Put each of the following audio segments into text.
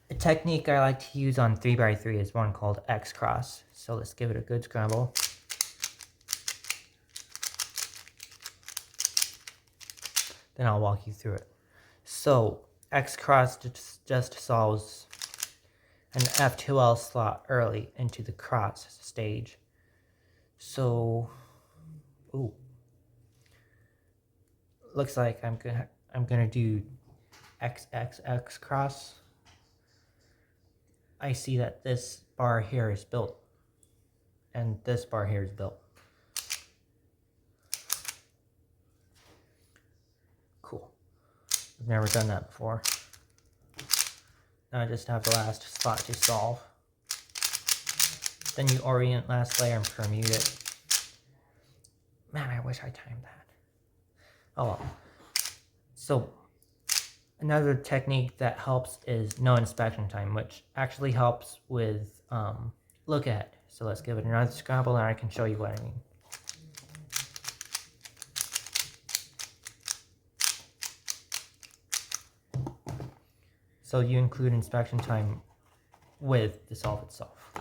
A technique I like to use on 3x3 is one called X cross. So let's give it a good scramble. Then I'll walk you through it. So X cross just solves an F2L slot early into the cross stage. So, ooh, looks like I'm gonna do XXX cross. I see that this bar here is built, and this bar here is built. Cool. I've never done that before. Now I just have the last spot to solve. Then you orient last layer and permute it. Man, I wish I timed that. Oh well. So another technique that helps is no inspection time, which actually helps with look ahead. So let's give it another scramble and I can show you what I mean. So you include inspection time with the solve itself.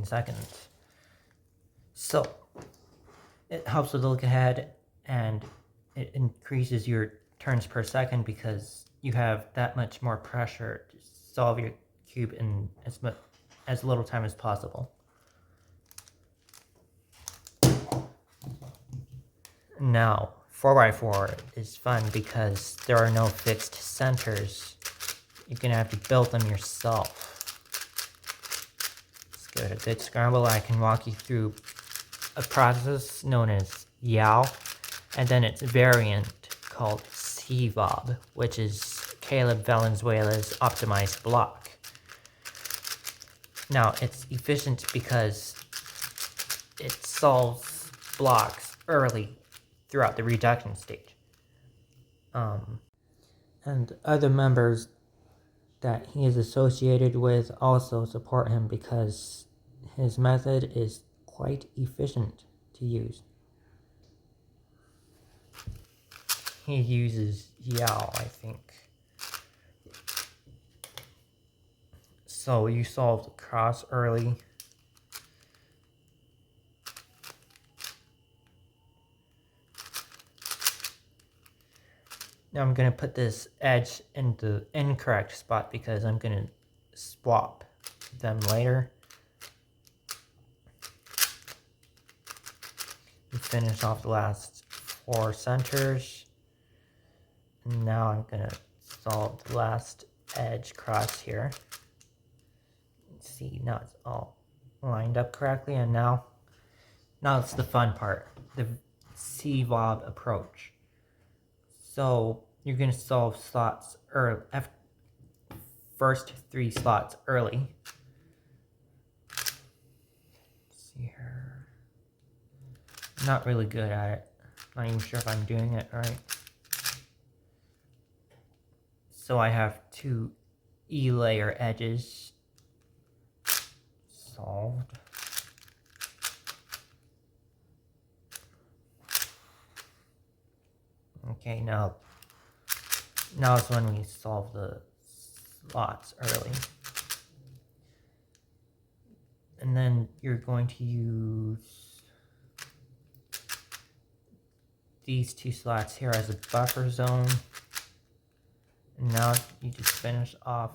Seconds. So it helps with the look ahead and it increases your turns per second because you have that much more pressure to solve your cube in as little time as possible. Now 4x4 is fun because there are no fixed centers. You're gonna have to build them yourself. Give it a good scramble. I can walk you through a process known as YAO, and then its variant called CVOB, which is Caleb Valenzuela's optimized block. Now, it's efficient because it solves blocks early throughout the reduction stage. And other members that he is associated with also support him because his method is quite efficient to use. He uses YAO, I think. So you solve the cross early. Now I'm going to put this edge in the incorrect spot because I'm going to swap them later. And finish off the last 4 centers. And now I'm going to solve the last edge cross here. See, now it's all lined up correctly. And now it's the fun part, the CVOB approach. So you're going to solve slots early, first 3 slots early. Let's see here. I'm not really good at it. Not even sure if I'm doing it right. So I have 2 E-layer edges solved. Okay, now is when we solve the slots early. And then you're going to use these 2 slots here as a buffer zone. And now you just finish off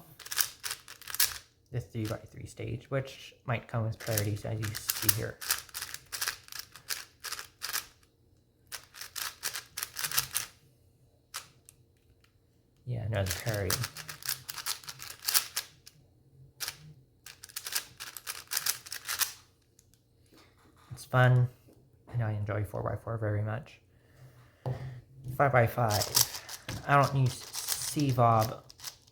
the 3x3 stage, which might come with priorities as you see here. Yeah, another parry. It's fun, and I enjoy 4x4 very much. 5x5. I don't use CVOB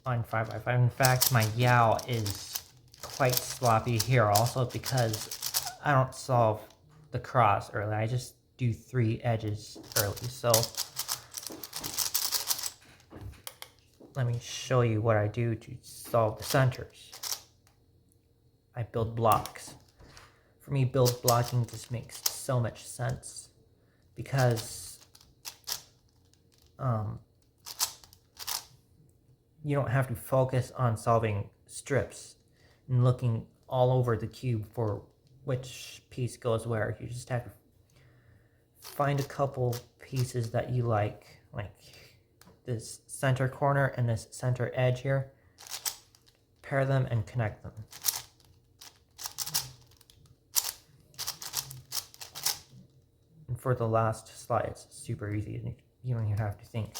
on 5x5. In fact, my YAO is quite sloppy here also because I don't solve the cross early. I just do 3 edges early. So let me show you what I do to solve the centers. I build blocks. For me, build blocking just makes so much sense because you don't have to focus on solving strips and looking all over the cube for which piece goes where. You just have to find a couple pieces that you like this center corner and this center edge here. Pair them and connect them. And for the last slide, it's super easy. You don't even have to think.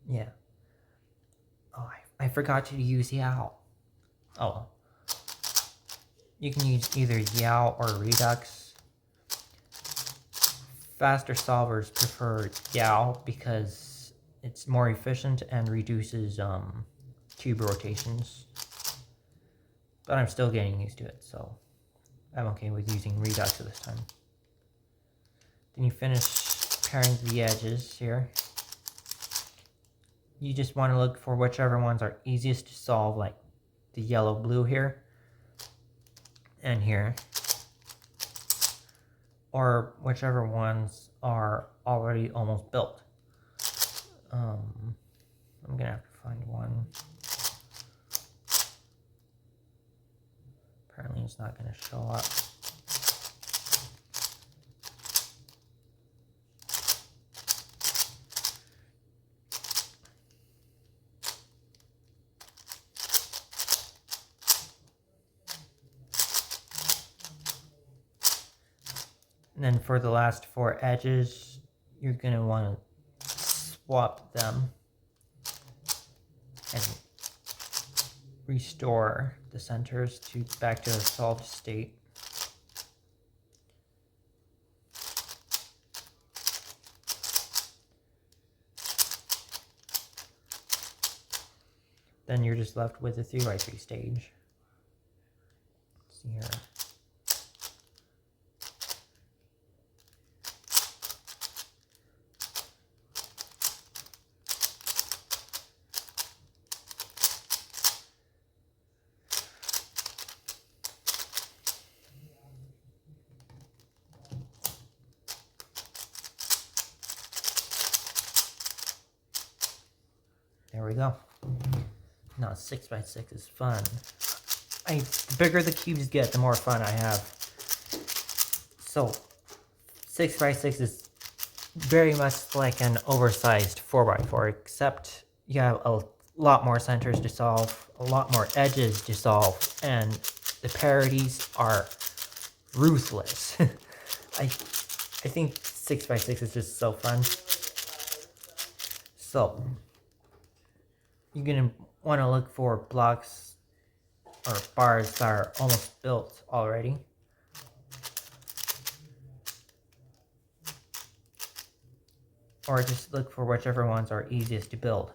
Yeah. Oh, I forgot to use Yao. Oh. You can use either Yao or Redux. Faster solvers prefer Yao because it's more efficient and reduces cube rotations. But I'm still getting used to it, so I'm okay with using Redux this time. Then you finish pairing the edges here. You just want to look for whichever ones are easiest to solve, like the yellow-blue here and here. Or whichever ones are already almost built. I'm gonna have to find one. Apparently it's not gonna show up. And then for the last 4 edges, you're going to want to swap them and restore the centers back to a solved state. Then you're just left with a 3x3 stage. Let's see here. There we go. Now 6x6 is fun. The bigger the cubes get, the more fun I have. So 6x6 is very much like an oversized 4x4, except you have a lot more centers to solve, a lot more edges to solve, and the parodies are ruthless. I think 6x6 is just so fun. So you're gonna want to look for blocks or bars that are almost built already. Or just look for whichever ones are easiest to build.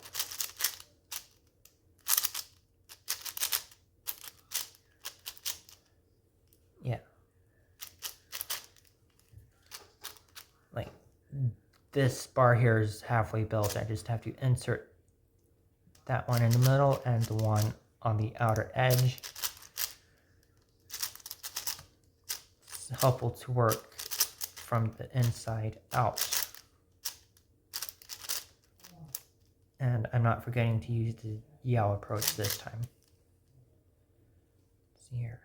Yeah. Like this bar here is halfway built. I just have to insert that one in the middle and the one on the outer edge. It's helpful to work from the inside out. And I'm not forgetting to use the Yao approach this time. Let's see here.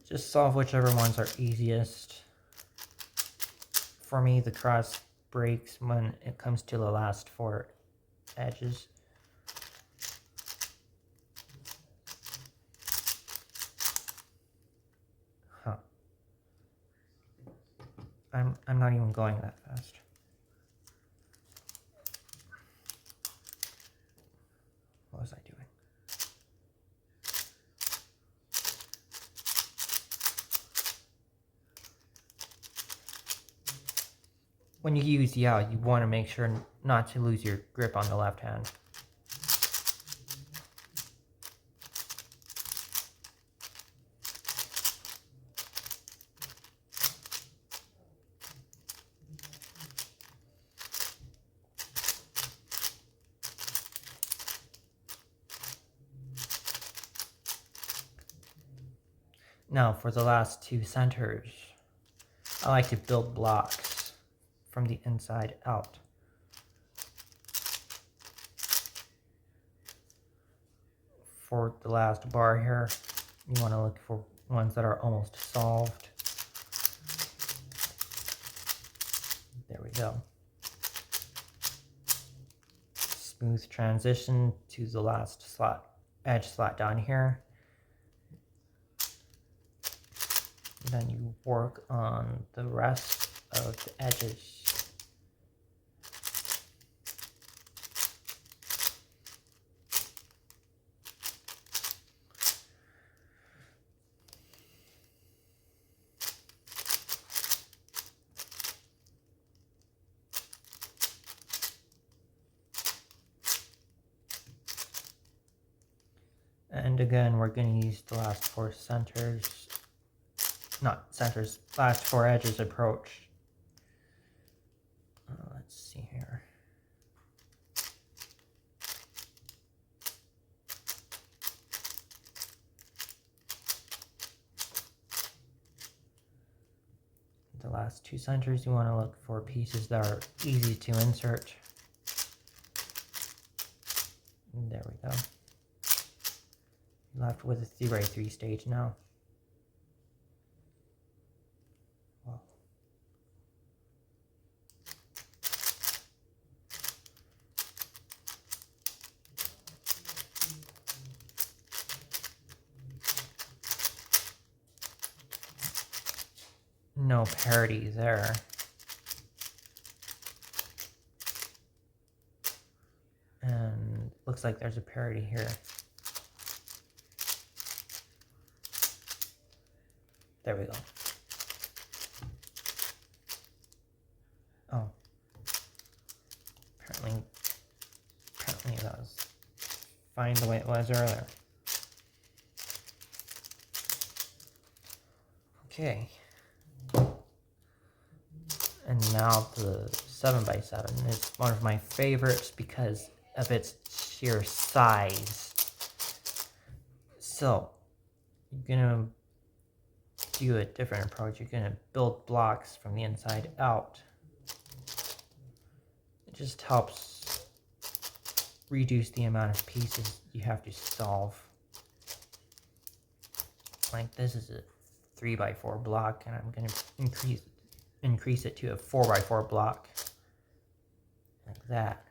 Just solve whichever ones are easiest. For me, the cross breaks when it comes to the last 4 edges. Huh. I'm not even going that fast. What was I doing? When you use Yao, you want to make sure not to lose your grip on the left hand. Now for the last two centers, I like to build blocks from the inside out. For the last bar here, you want to look for ones that are almost solved. There we go. Smooth transition to the last slot, edge slot down here. Then you work on the rest of the edges. And again, we're going to use the last four centers, not centers, last four edges approach. Let's see here. The last two centers, you want to look for pieces that are easy to insert. And there we go. Left with a 3x3 stage now. Wow. No parity there. And looks like there's a parity here. There we go. Oh. Apparently that was fine the way it was earlier. Okay. And now the 7x7 is one of my favorites because of its sheer size. So, you're gonna do a different approach. You're gonna build blocks from the inside out. It just helps reduce the amount of pieces you have to solve. Like this is a 3x4 block, and I'm gonna increase it to a 4x4 block, like that.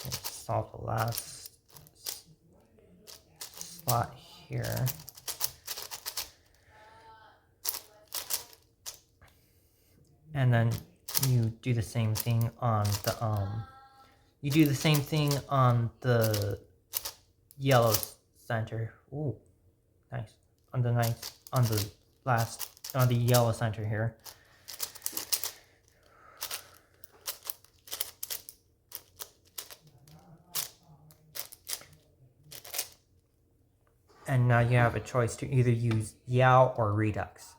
And solve the last slot here. And then you do the same thing on the yellow center. Ooh, nice. On the yellow center here. And now you have a choice to either use Yao or Redux.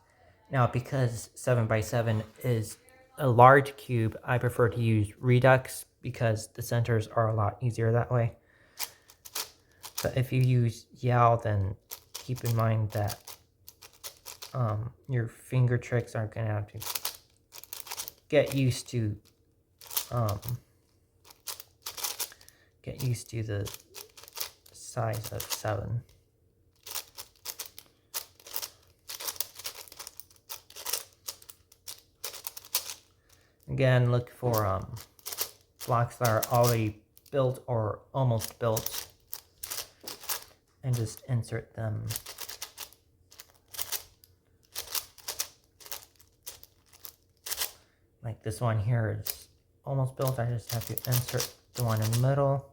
Now, because 7x7 is a large cube, I prefer to use Redux because the centers are a lot easier that way. But if you use Yao, then keep in mind that your finger tricks are going to have to get used to the size of 7. Again, look for blocks that are already built or almost built, and just insert them. Like this one here is almost built. I just have to insert the one in the middle.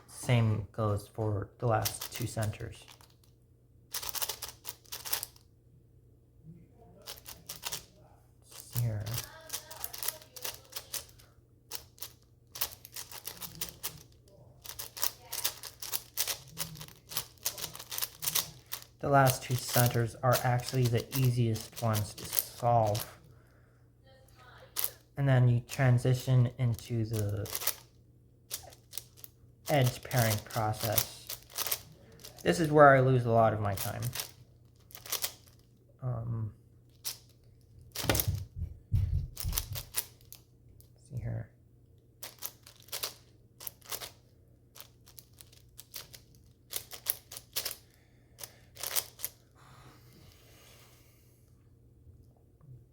Same goes for the last two centers. Here. The last two centers are actually the easiest ones to solve. And then you transition into the edge pairing process. This is where I lose a lot of my time. See here.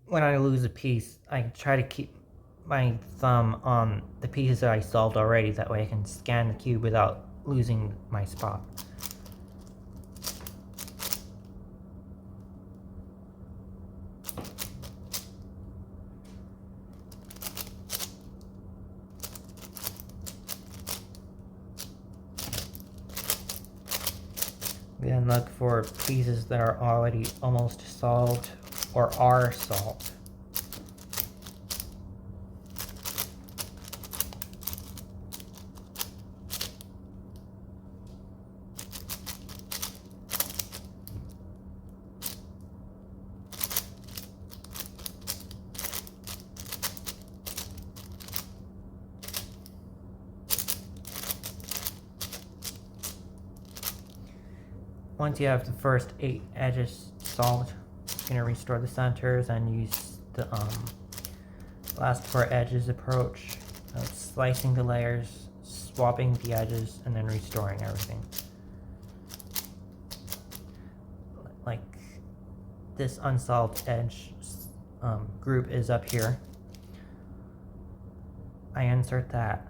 When I lose a piece, I try to keep my thumb on the pieces that I solved already. That way I can scan the cube without losing my spot. Then look for pieces that are already almost solved or are solved. Once you have the first 8 edges solved, you're going to restore the centers and use the last 4 edges approach, slicing the layers, swapping the edges, and then restoring everything. Like this unsolved edge group is up here. I insert that,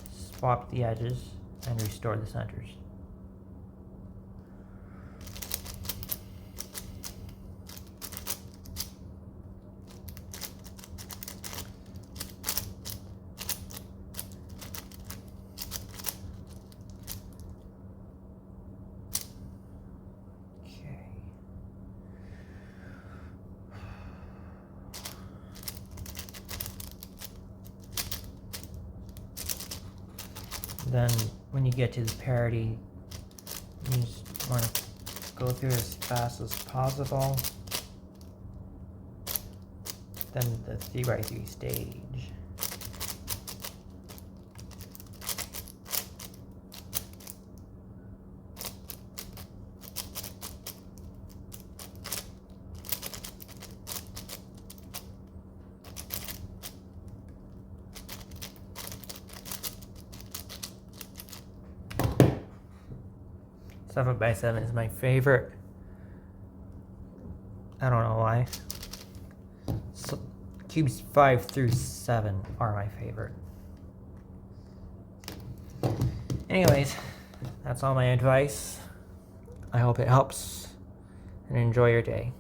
swap the edges, and restore the centers. Then when you get to the parity, you just want to go through as fast as possible. Then the 3x3 stage. Seven by 7 is my favorite. I don't know why. So, cubes 5 through 7 are my favorite. Anyways, that's all my advice. I hope it helps, and enjoy your day.